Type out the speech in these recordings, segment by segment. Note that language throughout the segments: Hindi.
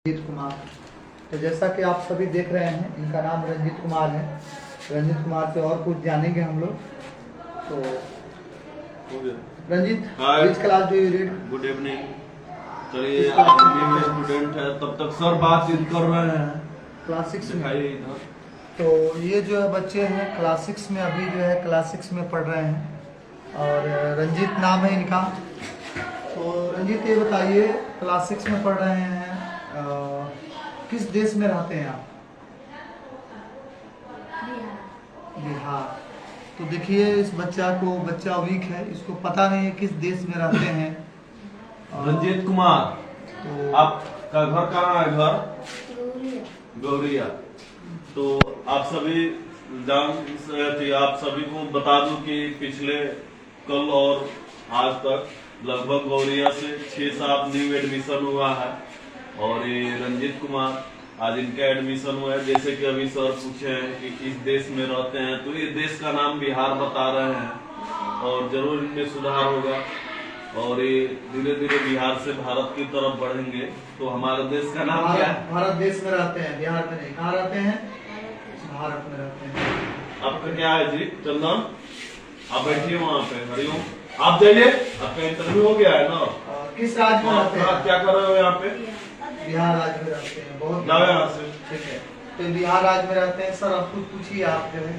रंजीत कुमार। तो जैसा कि आप सभी देख रहे हैं, इनका नाम रंजीत कुमार है। रंजीत कुमार से और कुछ जानेंगे हम लोग। तो Ranjit, which class do you read? Good evening. चलिए, आप भी स्टूडेंट है, तब तक सर बातचीत कर रहे हैं क्लास 6 में। इधर। तो ये जो है बच्चे हैं क्लास 6 में, अभी जो है क्लास 6 में पढ़ रहे हैं और रंजीत नाम है इनका। तो रंजीत, ये बताइए, क्लास 6 में पढ़ रहे हैं, किस देश में रहते हैं आप? बिहार। तो देखिए, इस बच्चा वीक है, इसको पता नहीं है किस देश में रहते हैं। रंजीत कुमार, तो आपका घर कहाँ है? घर गौरिया। तो आप सभी आप सभी को बता दूं कि पिछले कल और आज तक लगभग गौरिया से 6-7 न्यू एडमिशन हुआ है और ये रंजीत कुमार आज इनका एडमिशन हुआ है। जैसे कि अभी सर पूछे हैं कि किस देश में रहते हैं, तो ये देश का नाम बिहार बता रहे हैं और जरूर इनमें सुधार होगा और ये धीरे धीरे बिहार से भारत की तरफ बढ़ेंगे। तो हमारे देश का नाम क्या है? भारत देश में रहते हैं, बिहार में नहीं। कहाँ रहते हैं? भारत में रहते हैं। आपका क्या है जी? चंदन, आप बैठिए वहाँ पे। हरिओम, आप जाइए, आपका इंटरव्यू हो गया है ना? किस राज्य में रहते हैं? क्या कर रहे हो यहाँ पे? बिहार राज्य में रहते हैं। बहुत जाओ यहाँ से। ठीक है, तो बिहार राज्य में रहते हैं। सर, आप कुछ पूछिए, आप जो है।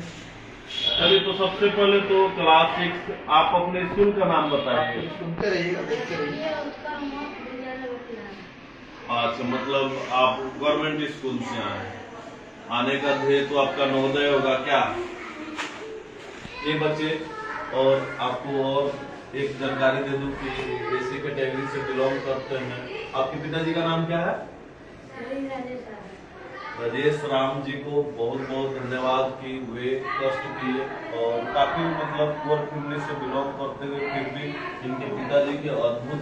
चलिए, तो सबसे पहले तो क्लास 6, आप अपने स्कूल का नाम बताइए। सुनते रहिएगा, देखते रहिए। अच्छा, मतलब आप गवर्नमेंट स्कूल से आए। आने का ध्येय तो आपका नवोदय होगा क्या? ये बच्चे, और आपको और एक जानकारी दे दूं कि एससी कैटेगरी से बिलोंग करते हैं। आपके पिताजी का नाम क्या है? राजेश राम जी को बहुत बहुत धन्यवाद कि वे कष्ट किए और काफी मतलब पुअर फैमिली से बिलोंग करते हुए फिर भी इनके पिताजी के अद्भुत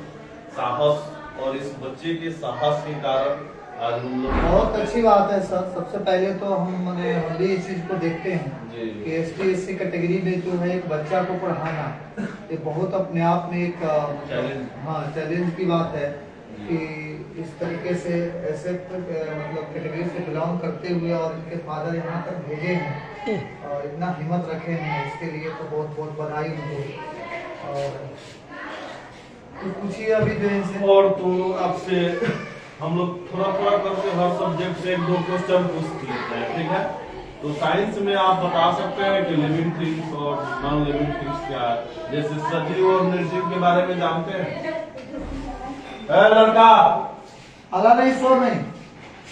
साहस और इस बच्चे के साहस के कारण आज हम लोग। बहुत अच्छी बात है सर। सबसे पहले तो हम भी इस चीज को देखते हैं कि ST/SC कैटेगरी में जो है एक बच्चा को पढ़ाना, ये बहुत अपने आप में एक चैलेंज की बात है कि इस तरीके से ऐसे मतलब कैटेगरी से बिलोंग करते हुए और इनके फादर यहाँ तक भेजे हैं और इतना हिम्मत रखे हैं, इसके लिए तो बहुत बहुत बधाई उनको। और तो पूछिए अभी जो है। और तो आपसे हम लोग थोड़ा थोड़ा करके हर सब्जेक्ट से 1-2 क्वेश्चन पूछ लेते हैं, ठीक है? तो साइंस में आप बता सकते हैं कि लिविंग थिंग्स और नॉन लिविंग थिंग्स क्या है? जैसे सजीव और निर्जीव के बारे में जानते हैं? लड़का, अला नहीं, शोर नहीं।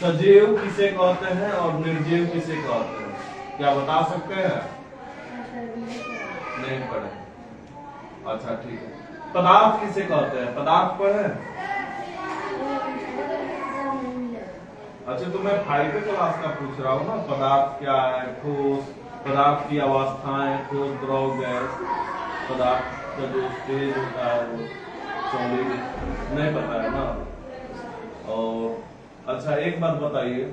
सजीव किसे कहते हैं और निर्जीव किसे कहते हैं, क्या बता सकते हैं? नहीं पढ़े? अच्छा, ठीक है। पदार्थ किसे कहते हैं? पदार्थ पढ़े? अच्छा, तो मैं 5th क्लास का पूछ रहा हूँ ना। पदार्थ क्या है? ठोस, पदार्थ की अवस्थाएं, ठोस, द्रव, गैस। पदार्थ का जो स्टेज होता है वो सॉलिड, नहीं पता है ना? और अच्छा, एक बात बताइए,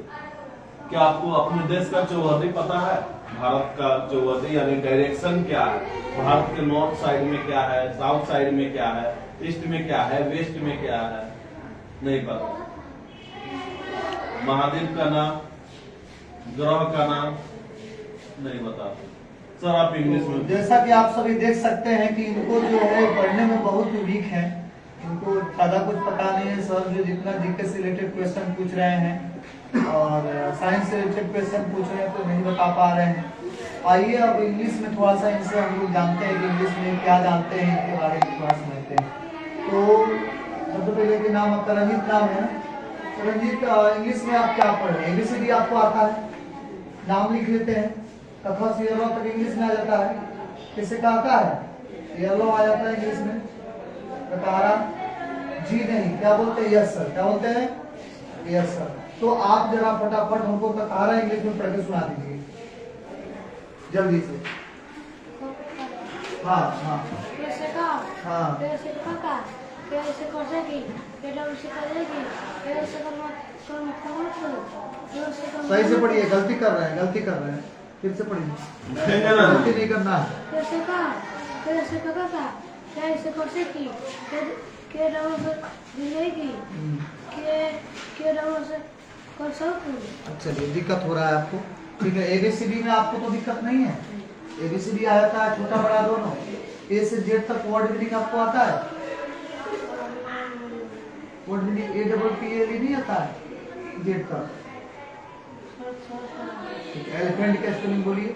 क्या आपको अपने देश का चौहद्दी पता है? भारत का चौहद्दी यानी डायरेक्शन क्या है? भारत के नॉर्थ साइड में क्या है, साउथ साइड में क्या है, ईस्ट में क्या है, वेस्ट में क्या है? नहीं पता। महाद्वीप का नाम, ग्रह का नाम नहीं बता। सर, आप इंग्लिश में। जैसा कि आप सभी देख सकते हैं कि इनको जो है पढ़ने में बहुत वीक है, इनको ज्यादा कुछ पता नहीं है। सर जो जितना जीके से रिलेटेड क्वेश्चन पूछ रहे हैं और साइंस से रिलेटेड क्वेश्चन पूछ रहे हैं तो नहीं बता पा रहे हैं। आइए अब इंग्लिश में थोड़ा सा इनसे हम लोग जानते हैं कि इंग्लिश में क्या जानते हैं, इनके बारे में थोड़ा समझते हैं। तो सबसे पहले के नाम आपका रंजीत नाम है ना? तो रंजीत, इंग्लिश में आप क्या पढ़ रहे हैं? ABCD आपको आता है? नाम लिख लेते हैं, कथा से येलो तक इंग्लिश में आ जाता है। किसे का आता है? येलो आ जाता है इंग्लिश में। कतारा जी नहीं, क्या बोलते हैं? Yes sir. क्या बोलते हैं? Yes sir. तो आप जरा फटाफट हमको कतारा इंग्लिश में पढ़ के सुना दीजिए जल्दी से। हाँ हाँ हाँ। सही से पढ़िए, गलती कर रहे हैं, फिर से पढ़िए, गलती नहीं करना है। के डाउन से दिलेगी के डाउन से कर सकूं। चलिए दिक्कत हो रहा है आपको, ठीक है। ABCD में आपको तो दिक्कत नहीं है, ABCD आया था छोटा बड़ा दोनों, A से Z तक वर्ड मीनिंग आपको आता है, वर्ड मीनिंग APPLE नहीं आता है Z तक, ठीक है। एलिफेंट का स्पेलिंग बोलिए।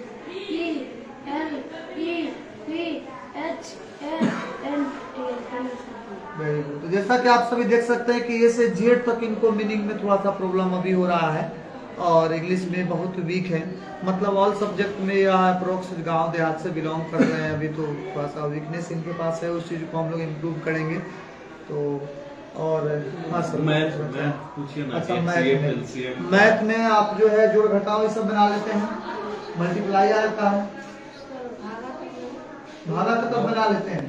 Very good. तो जैसा कि आप सभी देख सकते हैं कि A से Z तक इनको मीनिंग में थोड़ा सा प्रॉब्लम अभी हो रहा है और इंग्लिश में बहुत वीक है, मतलब ऑल सब्जेक्ट में या अप्रोक्स गांव देहात से बिलोंग कर रहे हैं, अभी तो थोड़ा सा वीकनेस इनके पास है, उस चीज़ को हम लोग इम्प्रूव करेंगे। तो और हाँ सर, अच्छा मैथ में आप जो है जोड़ घटाओ ये सब बना लेते हैं, मल्टीप्लाई आता है, भागा तो कब बना लेते हैं,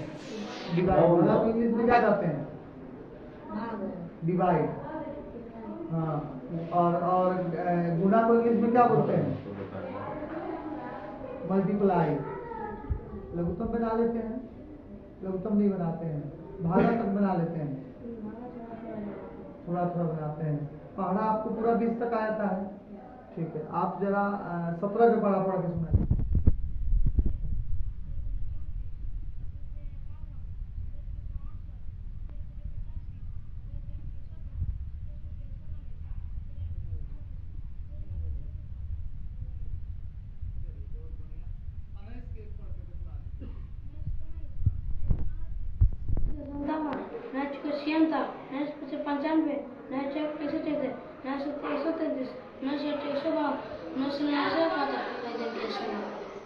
डिवाइड, भागा को इंग्लिश में क्या कहते हैं, डिवाइड, हाँ। और गुना को इंग्लिश में क्या बोलते हैं, मल्टीप्लाई। लघुत्तम बना लेते हैं, लघुत्तम नहीं बनाते हैं, भागा तक बना लेते हैं, थोड़ा थोड़ा बनाते हैं। पढ़ा आपको पूरा 20 तक आता है, ठीक है। आप जरा 17 का पढ़ा पढ़ के सुनाइए।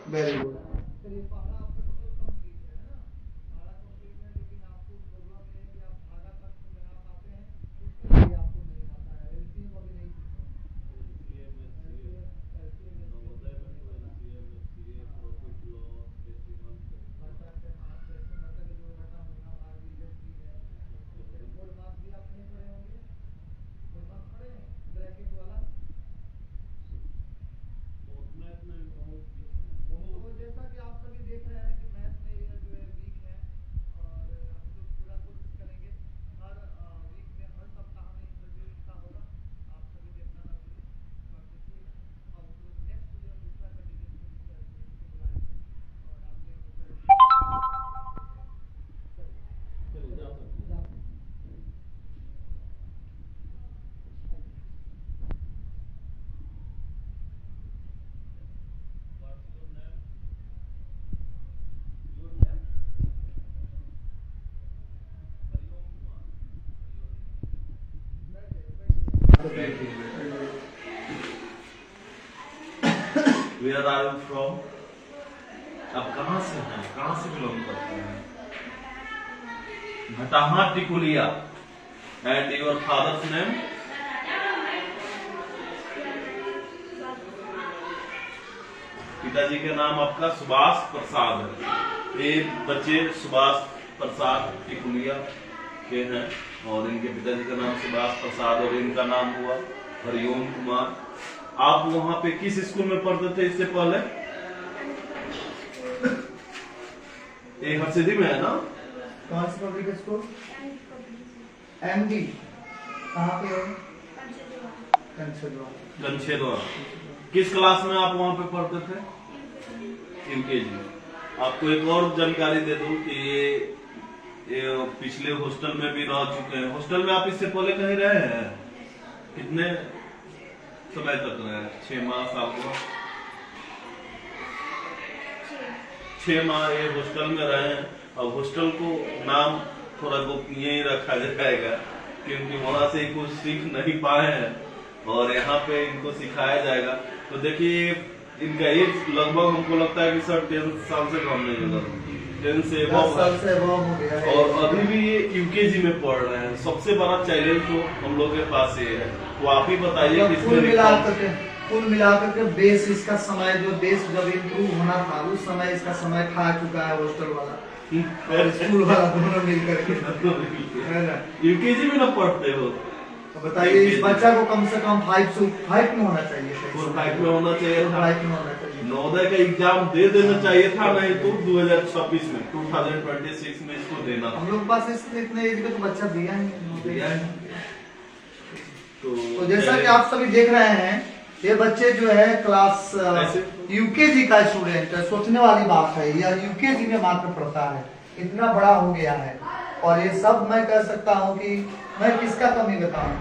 Very good. चलिए पढ़ा आपका तो कंप्लीट है ना, पढ़ा कंप्लीट है, लेकिन आपको प्रॉब्लम ये है कि आप भागा तक नहीं बना पाते हैं, उसके लिए आपको नहीं आता है। एलसीएम अभी नहीं सीखे हैं, तो जैसा कि आप सभी देख रहे हैं कि मैथ में ये जो है वीक है और हम लोग पूरा कोशिश करेंगे हर वीक में, हर सप्ताह में इंटरव्यू इनका होगा, आप सभी देखना ना भूलें, और देखिएगा। और हम लोग नेक्स्ट जो है दूसरा कैंडिडेट को बुलाएंगे और आपके Where are you from? आप कहाँ से हैं, कहाँ से बिलोंग करते हैं? भटाहा टिकुलिया। And your father's name? पिताजी के नाम आपका सुभाष प्रसाद है। ये बच्चे सुभाष प्रसाद टिकुलिया के हैं और इनके पिताजी का नाम सुभाष प्रसाद और इनका नाम हुआ हरिओम कुमार। आप वहाँ पे किस स्कूल में पढ़ते थे इससे पहले? ये हरसिद्धि में है ना? कौन सी पब्लिक स्कूल? MD कहाँ पे है? कंछेदवा। किस क्लास में आप वहाँ पे पढ़ते थे? UKG। आपको एक और जानकारी दे दूं कि ये पिछले हॉस्टल में भी रह चुके हैं। हॉस्टल में आप इससे पहले कहीं रहे हैं? कितने समय तक रहे? 6 माह, साल हुआ? 6 माह ये हॉस्टल में रहे हैं। और हॉस्टल को नाम थोड़ा गोपनीय ही रखा जाएगा क्योंकि वहां से कुछ सीख नहीं पाए हैं और यहाँ पे इनको सिखाया जाएगा। तो देखिए इनका एज लगभग हमको लगता है कि सर 10 साल से कम नहीं होगा, 10 से above है। और अभी भी ये UKG में पढ़ रहे हैं। सबसे बड़ा चैलेंज तो हम लोग के पास ये है। तो आप ही बताइए कि कुल मिलाकर के बेस इसका समय जो बेस जब इम्प्रूव होना था उस समय इसका समय खा चुका है हॉस्टल वाला और स्कूल वाला दोनों मिलकर के, है ना? UKG में ना पढ़ते हो तो बताइए इस बच्चा को कम से कम 5 में होना चाहिए, 4-5 में होना चाहिए था। 4-5 में होना चाहिए। नवोदय का एग्जाम दे देना चाहिए था, नहीं तो 2026 में 2026 में इसको देना था। हम लोग पास इतने एज का तो बच्चा दिया नहीं। तो जैसा कि आप सभी देख रहे हैं, ये बच्चे जो है क्लास यूकेजी का स्टूडेंट है। सोचने वाली बात है, यह यूकेजी में मात्र पढ़ता है, इतना बड़ा हो गया है। और ये सब मैं कह सकता हूँ कि मैं किसका कमी बताऊँ,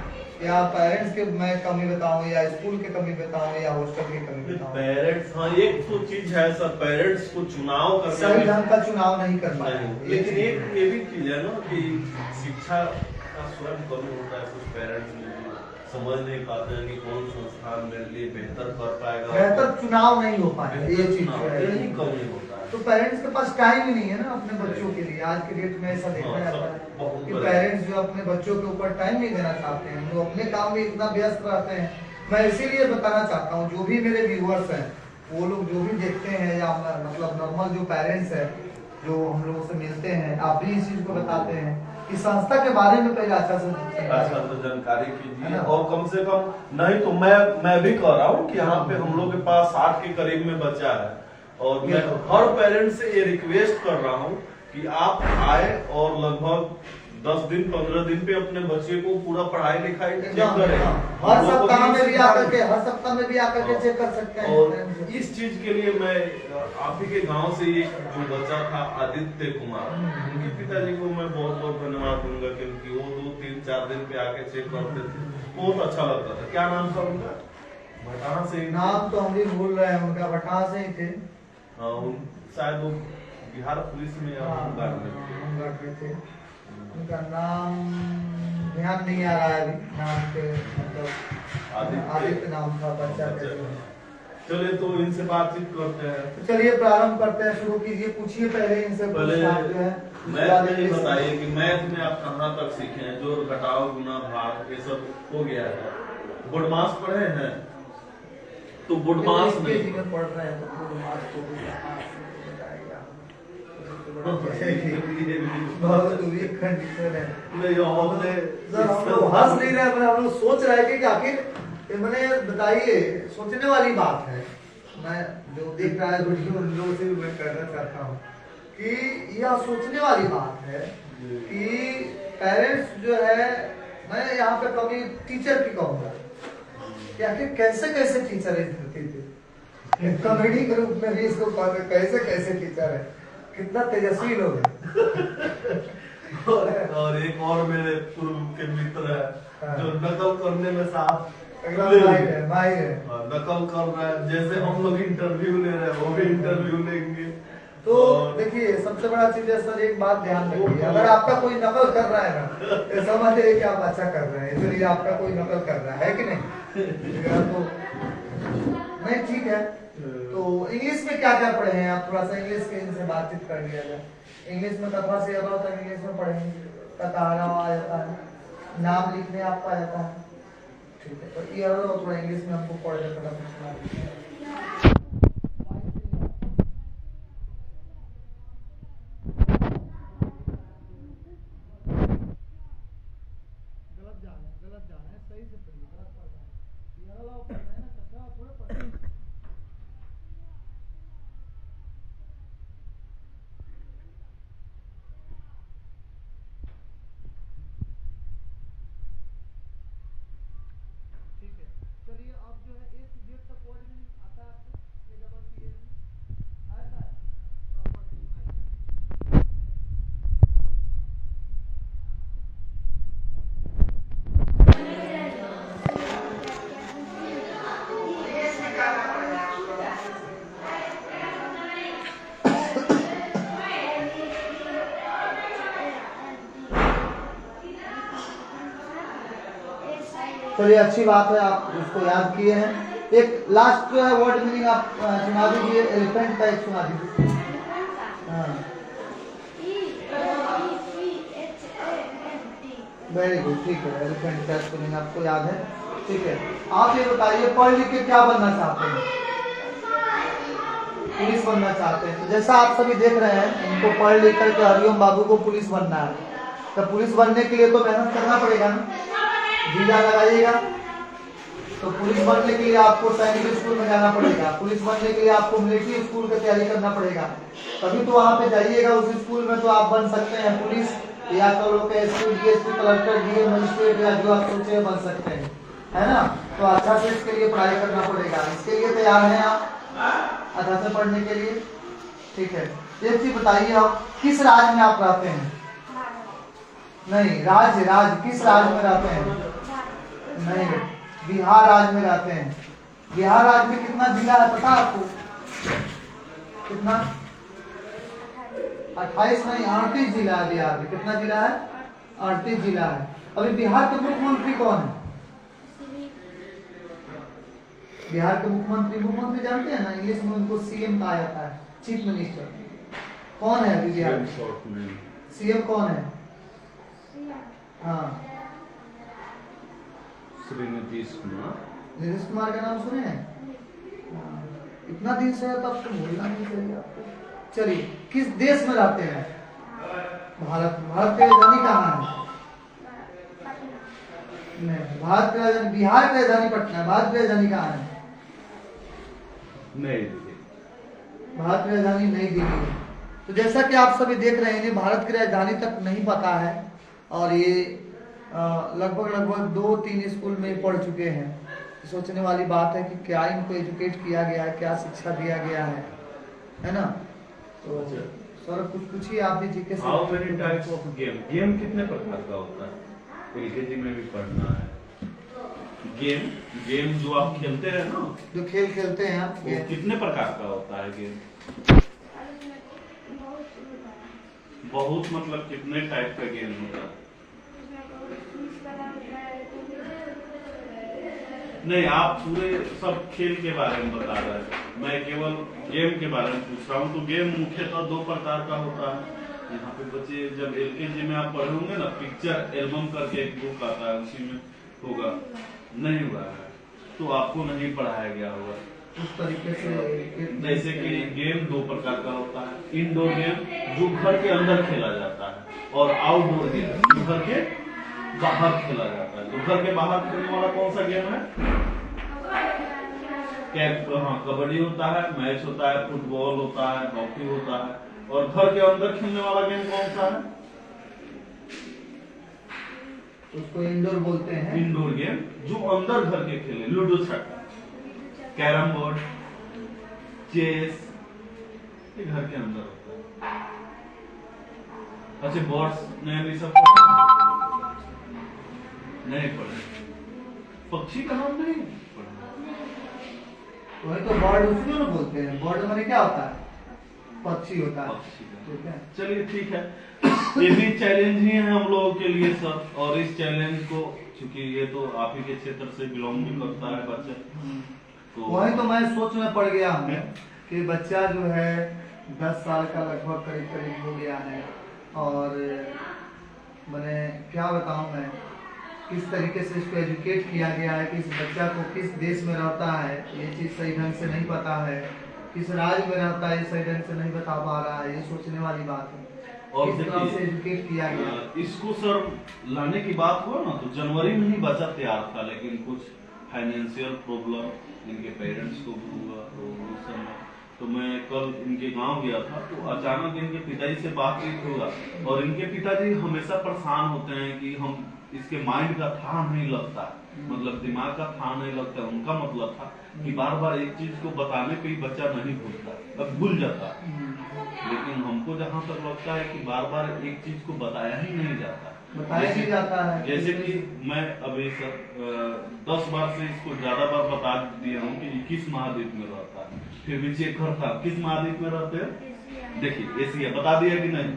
या पेरेंट्स के मैं कमी बताऊँ, या स्कूल के कमी बताऊँ, या हॉस्टल की कमी बताऊँ। पेरेंट्स, हाँ एक तो चीज है सर, पेरेंट्स को चुनाव करने सही में ढंग का चुनाव नहीं कर पाए। लेकिन एक ये भी चीज है ना कि शिक्षा का स्वयं कमी होता है। कुछ पेरेंट्स समझ नहीं पाते हैं कि कौन संस्थान मेरे लिए बेहतर कर पाएगा, बेहतर चुनाव नहीं हो पाए, ये चीज यही कमी होता है। तो पेरेंट्स के पास टाइम ही नहीं है ना अपने बच्चों के लिए। आज के डेट में ऐसा देखा जाता है कि पेरेंट्स जो अपने बच्चों के ऊपर टाइम नहीं देना चाहते हैं, वो अपने काम में इतना व्यस्त रहते हैं। मैं इसीलिए बताना चाहता हूँ, जो भी मेरे व्यूअर्स हैं, वो लोग जो भी देखते हैं, या मतलब नॉर्मल जो पेरेंट्स है जो हम लोगों से मिलते हैं, आप भी इस चीज को बताते हैं कि संस्था के बारे में पहले अच्छा से जानकारी कीजिए। और कम से कम नहीं तो मैं भी कह रहा हूँ कि यहाँ पे हम लोग के पास 60 के करीब में बच्चा है, और मैं हर पेरेंट से ये रिक्वेस्ट कर रहा हूँ कि आप आए और लगभग 10 दिन 15 दिन पे अपने बच्चे को पूरा पढ़ाई लिखाई चेक करें। हर सप्ताह में भी आकर के चेक कर सकते हैं। और इस चीज के लिए मैं आप ही के गांव से एक जो बच्चा था आदित्य कुमार, उनके पिताजी को मैं बहुत बहुत धन्यवाद दूंगा, क्योंकि वो 2-3-4 दिन पे आके चेक करते थे, बहुत अच्छा लगता था। क्या नाम था उनका? भटाना से। नाम तो हम भी भूल रहे हैं उनका, भटाना से ही थे। शायद वो बिहार पुलिस में होमगार्ड में थे। उनका नाम ध्यान नहीं आ रहा है अभी, नाम के मतलब आदित्य नाम था बच्चा का। चलिए तो इनसे बातचीत करते हैं। तो चलिए प्रारंभ करते हैं, शुरू कीजिए, पूछिए पहले इनसे। पहले मैथ में बताइए कि मैथ में आप कहाँ तक सीखे हैं? जोड़ घटाव गुना भाग ये सब हो गया है। बुडमास पढ़े हैं? तो बुडमास में पढ़ रहे हैं तो बुडमास को भी बहुत वीक कंडीशन है। सर हम लोग हंस नहीं रहे, हम लोग सोच रहे हैं कि आखिर मैंने बताइए, सोचने वाली बात है। मैं जो देख रहा है वीडियो, उन लोगों से भी मैं कहना चाहता हूँ कि यह सोचने वाली बात है कि पेरेंट्स जो है, मैं यहाँ पे कभी टीचर की कहूँगा कि आखिर कैसे कैसे टीचर थे, कॉमेडी के रूप में भी इसको कैसे कैसे टीचर है, कितना तेजस्वी लोग है। और एक और मेरे पूर्व के मित्र है जो नकल करने में साफ माहिर है। नकल कर रहा है, जैसे हम लोग इंटरव्यू ले रहे हैं वो भी इंटरव्यू लेंगे। तो देखिए सबसे बड़ा चीज है सर, एक बात ध्यान रखिए, अगर आपका कोई नकल कर रहा है ना, तो समझिए कि आप अच्छा कर रहे हैं, इसलिए आपका कोई नकल कर रहा है कि नहीं? तो नहीं, ठीक है। तो इंग्लिश में क्या क्या पढ़े हैं आप? थोड़ा सा इंग्लिश के इनसे बातचीत कर लिया जाए। इंग्लिश में कथा से अब होता है, इंग्लिश में पढ़ेंगे, कथारा आ जाता है, नाम लिखने आपको आ जाता है, ठीक है। तो ये थोड़ा इंग्लिश में हमको पढ़ जाता चलिए अच्छी बात है, आप उसको याद किए हैं। एक लास्ट जो है वर्ड मीनिंग आप सुना दीजिए, एलिफेंट का एक सुना दीजिए। वेरी गुड, ठीक है, एलिफेंट का स्पेलिंग आपको याद है, ठीक है। आप ये बताइए, पढ़ लिख के क्या बनना चाहते हैं? पुलिस बनना चाहते हैं। तो जैसा आप सभी देख रहे हैं, उनको पढ़ लिख करके हरिओम बाबू को पुलिस बनना है, तो पुलिस बनने के लिए तो मेहनत करना पड़ेगा ना, वीजा लगाइएगा, तो पुलिस बनने के लिए आपको सैनिक स्कूल में जाना पड़ेगा, पुलिस बनने के लिए आपको मिलिट्री स्कूल की तैयारी करना पड़ेगा, तभी तो वहाँ पे जाइएगा उस स्कूल में तो आप बन सकते हैं पुलिस, या तो लोग SP, DSP, collector, DM, magistrate, या जो आप सोचे बन सकते हैं, है ना। तो अच्छा से इसके लिए पढ़ाई करना पड़ेगा। इसके लिए तैयार हैं आप अच्छा से पढ़ने के लिए? ठीक है। एक चीज बताइए, आप किस राज्य में आप रहते हैं? नहीं, राज्य किस राज्य में रहते हैं? नहीं, बिहार राज्य में रहते हैं। बिहार राज्य में कितना जिला है पता आपको? कितना? 28 नहीं, 38 जिला है बिहार में। कितना जिला है? 38 जिला है। अभी बिहार के मुख्यमंत्री कौन है? बिहार के मुख्यमंत्री जानते हैं ना, इंग्लिश में उनको सीएम कहा जाता है, चीफ मिनिस्टर। कौन है अभी बिहार में? सीएम कौन है? हाँ, श्री नीतीश कुमार। नीतीश कुमार का नाम सुने हैं? इतना दिन से है तो आपको भूलना नहीं चाहिए आपको। चलिए, किस देश में रहते हैं? भारत की राजधानी कहाँ है? नहीं, भारत की राजधानी, बिहार की राजधानी पटना है। भारत की राजधानी कहाँ है? नई दिल्ली। भारत की राजधानी नई दिल्ली है। तो जैसा कि आप सभी देख रहे हैं, इन्हें भारत की राजधानी तक नहीं पता है और ये लगभग 2-3 स्कूल में पढ़ चुके हैं। सोचने वाली बात है कि क्या इनको एजुकेट किया गया है, क्या शिक्षा दिया गया है ना। तो सर कुछ पूछिए आप भी जीके से। How many types of game कितने प्रकार का होता है? एलकेजी में भी पढ़ना है। गेम जो आप खेलते हैं ना, जो खेल खेलते हैं आप, वो कितने प्रकार का होता है गेम? बहुत मतलब कितने टाइप का गेम होता है? नहीं, आप पूरे सब खेल के बारे में बता रहे हैं, मैं केवल गेम के बारे में पूछ रहा हूँ। तो गेम मुख्यतः 2 प्रकार का होता है। यहाँ पे बच्चे जब एलकेजी में आप पढ़े होंगे ना, पिक्चर एल्बम करके एक बुक आता है, उसी में होगा। नहीं हुआ है तो आपको नहीं पढ़ाया गया होगा उस तरीके से। जैसे कि गेम 2 प्रकार का होता है। इंडोर गेम जो घर के अंदर खेला जाता है, और आउटडोर गेम जो घर के बाहर खेला जाता है। तो घर के बाहर खेलने वाला कौन सा गेम है? हाँ, कबड्डी होता है, मैच होता है, फुटबॉल होता है, हॉकी होता है। और घर के अंदर खेलने वाला गेम कौन सा है? उसको इंडोर बोलते हैं। इंडोर गेम जो अंदर घर के खेले, लूडो छक्का, कैरम बोर्ड, चेस, ये घर के अंदर होता है। अच्छा, बर्ड्स ने सब नहीं पढ़े, पक्षी का नाम नहीं पढ़े। वही तो बर्ड उसको ना बोलते हैं। बर्ड माने क्या होता है? पक्षी होता है। ठीक है, चलिए ठीक है। ये भी चैलेंज ही है हम लोगों के लिए सर, और इस चैलेंज को, चूंकि ये तो आप ही के क्षेत्र से बिलोंग भी करता है बच्चा, तो वही तो मैं सोच में पड़ गया हूँ कि बच्चा जो है 10 साल का लगभग करीब हो गया है, और मैंने क्या बताऊँ मैं, किस तरीके से इसको एजुकेट किया गया है कि इस बच्चा को किस देश में रहता है ये चीज़ सही ढंग से नहीं पता है, किस राज्य में रहता है ये सही ढंग से नहीं बता पा रहा है। ये सोचने वाली बात है। और किस तरह से एजुकेट किया गया। इसको सर लाने की बात हुआ ना, तो जनवरी में ही बच्चा तैयार था, लेकिन कुछ फाइनेंशियल प्रॉब्लम इनके पेरेंट्स को भी हुआ। तो उस समय तो मैं कल इनके गांव गया था, तो अचानक इनके पिताजी से बातचीत हुआ, और इनके पिताजी हमेशा परेशान होते हैं कि हम इसके माइंड का था नहीं लगता, मतलब दिमाग का था नहीं लगता। उनका मतलब था कि बार बार एक चीज को बताने पे ही बच्चा नहीं भूलता, अब भूल जाता। लेकिन हमको जहाँ तक लगता है कि बार बार एक चीज को बताया ही नहीं जाता, बताया ही जाता है। जैसे कि मैं अभी सर 10 बार से इसको ज्यादा बार बता दिया हूँ कि किस महाद्वीप में रहता है, फिर भी चेक करता किस महाद्वीप में रहते हैं। देखिए एशिया बता दिया कि नहीं?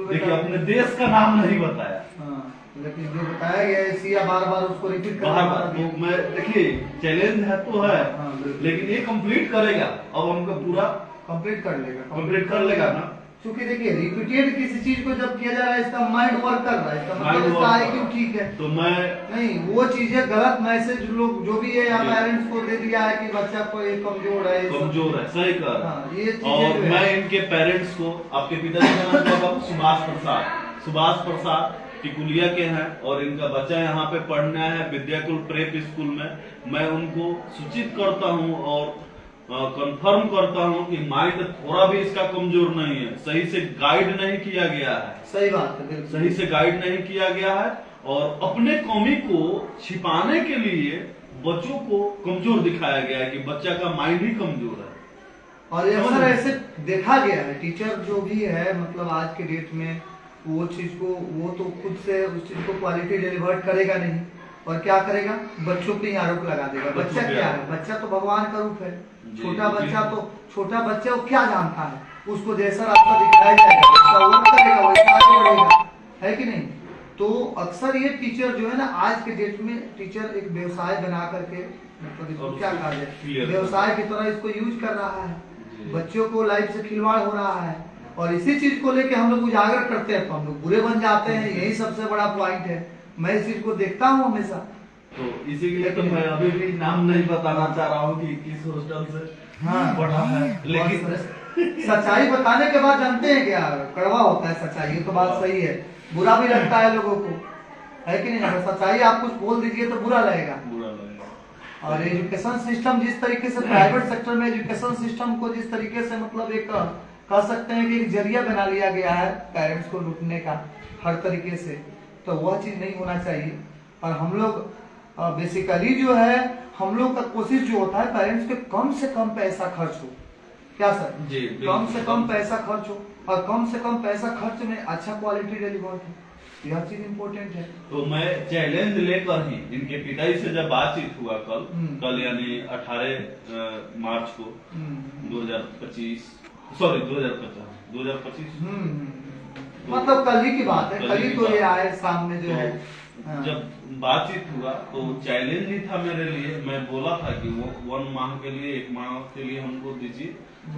देखिए अपने देश का नाम नहीं बताया, लेकिन जो बताया गया एशिया बार बार उसको रिपीट तो मैं देखिए चैलेंज है तो है, लेकिन ये कंप्लीट करेगा। अब हमको पूरा कंप्लीट कर लेगा ना, क्योंकि देखिए रिपीटेड किसी चीज को जब किया जा रहा है इसका माइंड वर्क कर रहा है, इसका मतलब इसका IQ ठीक है। तो मैं नहीं, वो चीजें गलत मैसेज लोग जो भी है या पेरेंट्स को दे दिया है कि बच्चा को ये कमजोर है, सही कर रहा है। और मैं इनके पेरेंट्स को, आपके पिताजी का नाम सुभाष प्रसाद टिकुलिया के हैं और इनका बच्चा यहाँ पे पढ़ने आया है विद्याकुल प्रेप स्कूल में। मैं उनको सूचित करता हूँ और कंफर्म करता हूँ कि माइंड थोड़ा भी इसका कमजोर नहीं है, सही से गाइड नहीं किया गया है, सही बात है, बिल्कुल सही से गाइड नहीं किया गया है और अपने कमी को छिपाने के लिए बच्चों को कमजोर दिखाया गया है कि बच्चा का माइंड ही कमजोर है। और ये अक्सर ऐसे देखा गया है, टीचर जो भी है मतलब आज के डेट में वो चीज को वो तो खुद से उस चीज को क्वालिटी डिलीवर करेगा नहीं और क्या करेगा, बच्चों पे ही आरोप लगा देगा। बच्चा क्या है, बच्चा तो भगवान का रूप है। छोटा बच्चा वो क्या जानता है, उसको जैसा रास्ता दिखाया जाएगा वैसा वो करेगा, वैसा आगे बढ़ेगा, है कि नहीं। तो अक्सर ये टीचर जो है ना आज के डेट में टीचर एक व्यवसाय बना करके मतलब इसको क्या कहा जाए, व्यवसाय की तरह इसको यूज कर रहा है, बच्चों को लाइफ से खिलवाड़ हो रहा है और इसी चीज को लेके हम लोग उजागर करते हैं तो हम लोग बुरे बन जाते हैं। यही सबसे बड़ा पॉइंट है, मैं इस चीज को देखता हूँ हमेशा। तो इसी के लिए तो मैं अभी भी नाम नहीं बताना चाह रहा हूँ कि किस हॉस्टल से पढ़ा है, लेकिन सच्चाई बताने के बाद जानते हैं क्या कड़वा होता है सच्चाई, ये तो बात सही है, बुरा भी लगता है लोगों को, है कि नहीं। अगर सच्चाई आप कुछ बोल दीजिए तो बुरा लगेगा। और एजुकेशन सिस्टम जिस तरीके से प्राइवेट सेक्टर में एजुकेशन सिस्टम को जिस तरीके से मतलब एक कह सकते हैं कि एक जरिया बना लिया गया है पेरेंट्स को लूटने का हर तरीके से, तो वह चीज नहीं होना चाहिए। और हम लोग बेसिकली जो है हम लोग का कोशिश जो होता है पेरेंट्स के कम से कम पैसा खर्च हो, क्या सर जी, कम से कम पैसा खर्च हो और कम से कम पैसा खर्च में अच्छा क्वालिटी डिलीवर हो, यह चीज इम्पोर्टेंट है। तो मैं चैलेंज लेकर ही इनके पिताजी से जब बातचीत हुआ कल यानी 18 मार्च को 2025 मतलब कल ही की बात है, कल ही तो ये आए शाम में जो है। जब बातचीत हुआ तो चैलेंज ही था मेरे लिए, मैं बोला था कि वो 1 माह के लिए 1 माह के लिए हमको दीजिए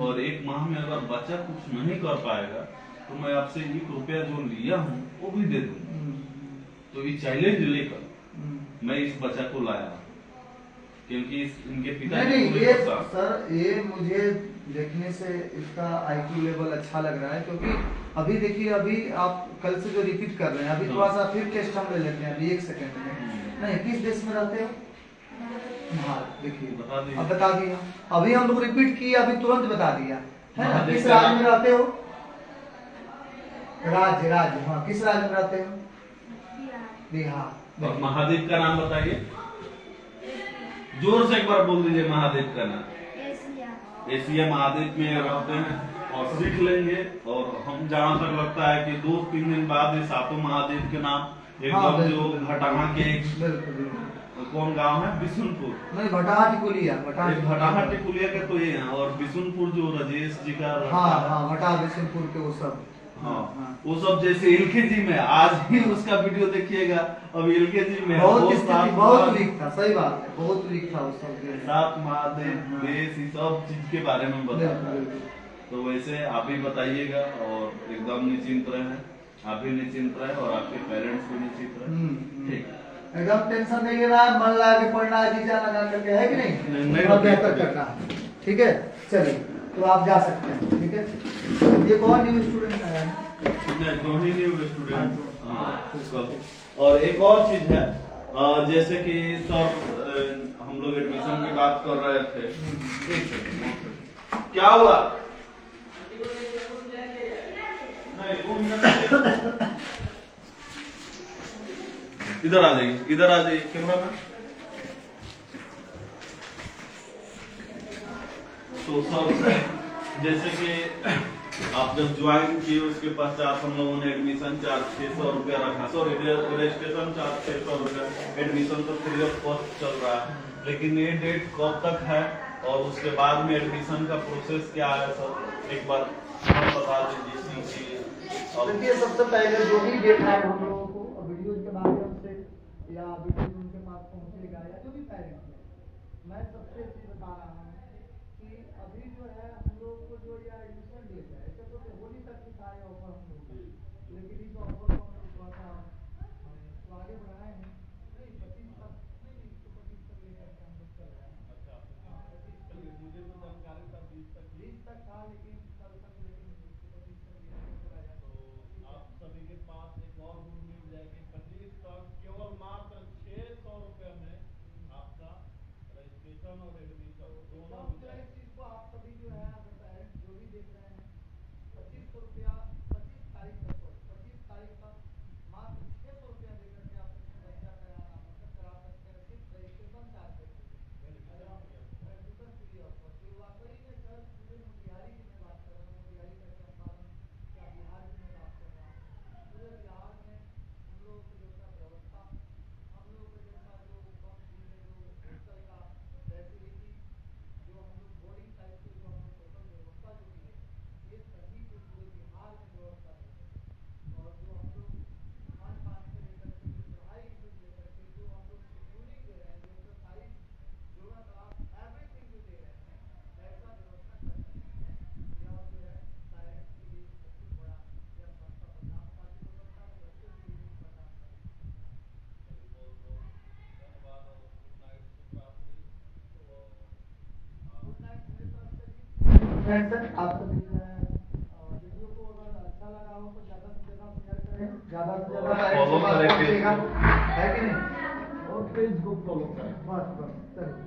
और 1 माह में अगर बच्चा कुछ नहीं कर पाएगा तो मैं आपसे 1 रुपया जो लिया हूँ वो भी दे दूंगा। तो ये चैलेंज लेकर मैं इस बच्चा को लाया क्योंकि इनके पिता नहीं ये सर ये मुझे देखने से इसका IQ लेवल अच्छा लग रहा है, क्योंकि अभी देखिए अभी आप कल से जो रिपीट कर रहे हैं अभी थोड़ा सा फिर टेस्ट हम ले लेते हैं अभी 1 सेकंड में। नहीं किस देश में रहते हो, देखिए अब बता दिया, अभी हम लोग रिपीट किए अभी तुरंत बता दिया है ना। किस राज्य में रहते हो, राज्य हाँ किस राज्य में रहते हो, बिहार। महाद्वीप का नाम बताइए, जोर से एक बार बोल दीजिए महाद्वीप का नाम। एशिया महाद्वीप में रहते हैं और सीख लेंगे। और हम जहाँ तक लगता है कि 2-3 दिन बाद ये 7 महाद्वीप के नाम एकदम जो घटाहा के कौन गांव है, बिशुनपुर नहीं भटाहा टिकुलिया, भटाहा टिकुलिया के तो ये हैं और बिशुनपुर जो राजेश जी का भटाहा बिशुनपुर के वो सब वो सब जैसे एलकेजी में आज ही उसका वीडियो देखिएगा, अब एलकेजी में बहुत वीक था, सही बात है, बहुत वीक था उस सब 7 महादेव देश इस सब चीज के बारे में बताया। तो वैसे आप भी बताइएगा और एकदम निश्चिंत रहे, आप भी निश्चिंत रहे और आपके पेरेंट्स भी निश्चिंत रहे, ठीक एकदम टेंशन नहीं लेना, मन लगा के पढ़ना है, जी जाना करके, है कि नहीं बेहतर करना, ठीक है। चलिए तो आप जा सकते हैं, ठीक है। ये कौन न्यू स्टूडेंट आया है, न्यू स्टूडेंट। और एक और चीज है जैसे कि सर हम लोग एडमिशन की बात कर रहे थे, क्या हुआ इधर आ जाइए कैमरा में। तो सर जैसे कि आप जब ज्वाइन किए उसके पश्चात हम लोगों ने एडमिशन चार्ज 600 रुपया रखा, सॉरी रजिस्ट्रेशन चार्ज 600 रुपया, एडमिशन तो फ्री ऑफ कॉस्ट चल रहा है, लेकिन ये डेट कब तक है और उसके बाद में एडमिशन का प्रोसेस क्या है सर, एक बार बता दीजिए। देखिए सबसे पहले जो भी डेट है हम लोगों को वीडियो के माध्यम से या वीडियो उनके पास पहुंचेगा या जो भी पेरेंट्स है, मैं सबसे चीज बता रहा हूँ कि अभी जो है हम लोग को जो यह एडमिशन डेट है ऐसे तो होली तक की सारे ऑफर हम लोग, लेकिन इस ऑफर को हम लोग थोड़ा सा आगे बढ़ाए हैं, नहीं 25 तक नहीं 125 तक लेकर के हम लोग चल रहे हैं। अच्छा 25 तक, मुझे तो जानकारी था 20 तक था, लेकिन कल तक लेकिन 125 तक लेकर चला जाए। आप सभी के पास एक और गुड न्यूज है कि इस चीज को आप सभी जो है पेरेंट्स जो भी देख रहे हैं, 2500 रुपया 25 तारीख तक मात्र 600 रुपया देकर के आप अपने बच्चा का यहाँ नामांकन करा सकते हैं, सिर्फ registration charge registration free of cost. ये वाकई में सर पूरे मोतिहारी की मैं बात कर रहा हूँ, मोतिहारी का चंपारण या बिहार की मैं बात कर रहा हूँ। पूरे बिहार में हम लोगों की जैसा व्यवस्था, हम लोगों के जैसा जो कम फी में जो हॉस्टल का फैसिलिटी, जो हम लोग बोर्डिंग टाइप से जो हम लोग टोटल व्यवस्था जो की है, ये सभी को पूरे बिहार में व्यवस्था है। और जो हम लोग खान पान से लेकर के जो पढ़ाई से लेकर के जो हम लोग शेड्यूलिंग दे रहे हैं, जो एक्सरसाइज योगा क्लास एवरीथिंग जो दे रहे हैं, ऐसा व्यवस्था कर सकते हैं। यह जो है पेरेंट्स के लिए बहुत बड़ा यह संस्था प्रदान पार्टी व्यवस्था है, बच्चों के लिए भी प्रदान धन्यवाद और गुड नाइट, शुभ रात्रि। गुड नाइट मेरी तरफ से भी। सर आप सभी वीडियो को अगर अच्छा लगा हो तो ज़्यादा से ज़्यादा शेयर करें, ज़्यादा से ज़्यादा फॉलो करें, है कि नहीं, और पेज को फॉलो करें, बस चलिए।